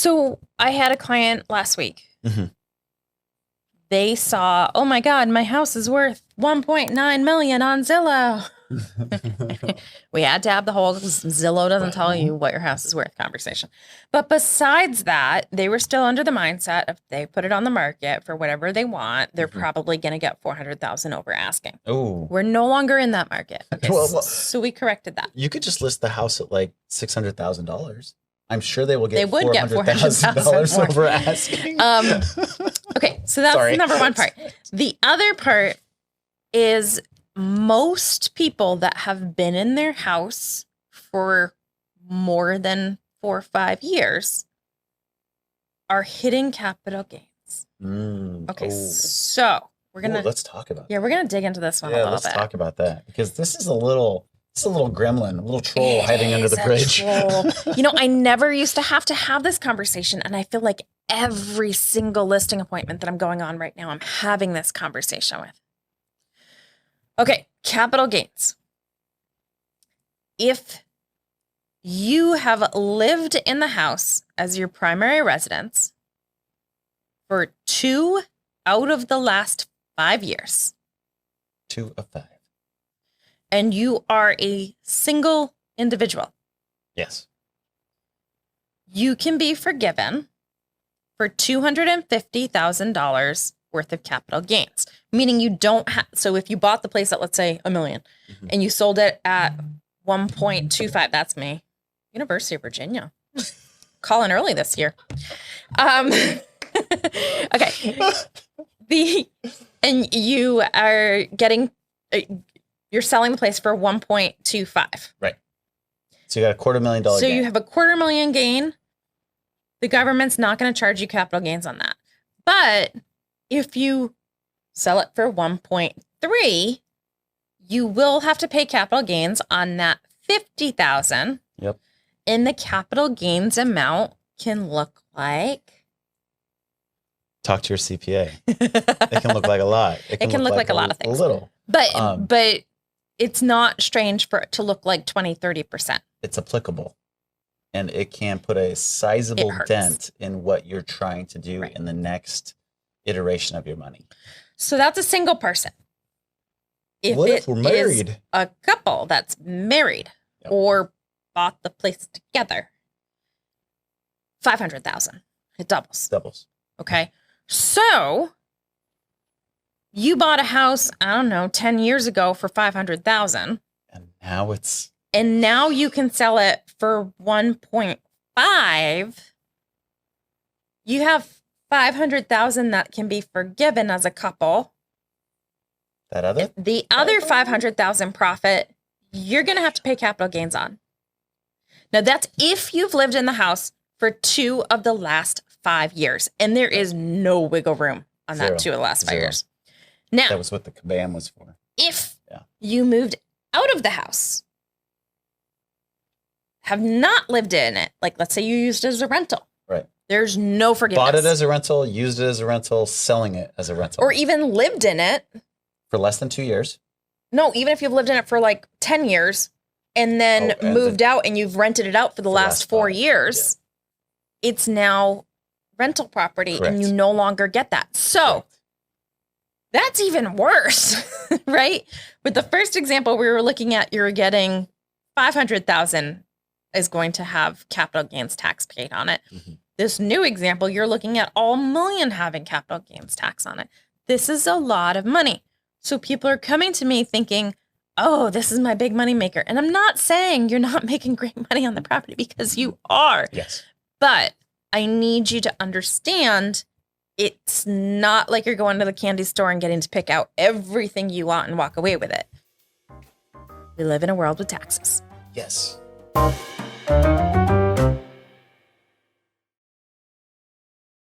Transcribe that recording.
So I had a client last week. Mm-hmm. They saw, oh my God, my house is worth $1.9 million on Zillow. We had to have the whole Zillow doesn't tell you what your house is worth conversation. But besides that, they were still under the mindset if they put it on the market for whatever they want, they're probably going to get $400,000 over asking. Oh, we're no longer in that market. Well, so we corrected that. You could just list the house at like $600,000. I'm sure they will get. They would get $400,000 over asking. Okay, so that's the number one part. The other part is most people that have been in their house for more than 4 or 5 years are hitting capital gains. Okay, so we're gonna let's talk about. Yeah, we're gonna dig into this one a little bit. Let's talk about that because this is a little gremlin, a little troll hiding under the bridge. I never used to have this conversation, and I feel like every single listing appointment that I'm going on right now, I'm having this conversation with. Okay, capital gains. If you have lived in the house as your primary residence for 2 out of the last 5 years. 2 of 5. And you are a single individual. Yes. You can be forgiven for $250,000 worth of capital gains, meaning you don't have. So if you bought the place at, let's say, $1 million and you sold it at 1.25, that's me. University of Virginia. Calling early this year. Okay. And you are getting, you're selling the place for 1.25. Right. So you got $250,000 gain. So you have a $250,000 gain. The government's not going to charge you capital gains on that. But if you sell it for 1.3, you will have to pay capital gains on that $50,000. Yep. And the capital gains amount can look like. Talk to your CPA. It can look like a lot. It can look like a lot of things. A little. But it's not strange for it to look like 20-30%. It's applicable. And it can put a sizable dent in what you're trying to do in the next iteration of your money. So that's a single person. What if we're married? Is a couple that's married or bought the place together, $500,000. It doubles. Okay. So you bought a house, I don't know, 10 years ago for $500,000. And now you can sell it for 1.5. You have $500,000 that can be forgiven as a couple. The other $500,000 profit, you're going to have to pay capital gains on. Now that's if you've lived in the house for 2 of the last 5 years, and there is no wiggle room on that 2 of the last 5 years. Now that was what the kabam was for. If you moved out of the house, have not lived in it, like let's say you used it as a rental. Right. There's no forgiveness. Bought it as a rental, used it as a rental, selling it as a rental. Or even lived in it. For less than 2 years. No, even if you've lived in it for like 10 years and then moved out and you've rented it out for the last 4 years, it's now rental property and you no longer get that. So that's even worse, right? With the first example we were looking at, you're getting $500,000 is going to have capital gains tax paid on it. This new example, you're looking at all $1 million having capital gains tax on it. This is a lot of money. So people are coming to me thinking, oh, this is my big money maker. And I'm not saying you're not making great money on the property because you are. Yes. But I need you to understand it's not like you're going to the candy store and getting to pick out everything you want and walk away with it. We live in a world with taxes. Yes.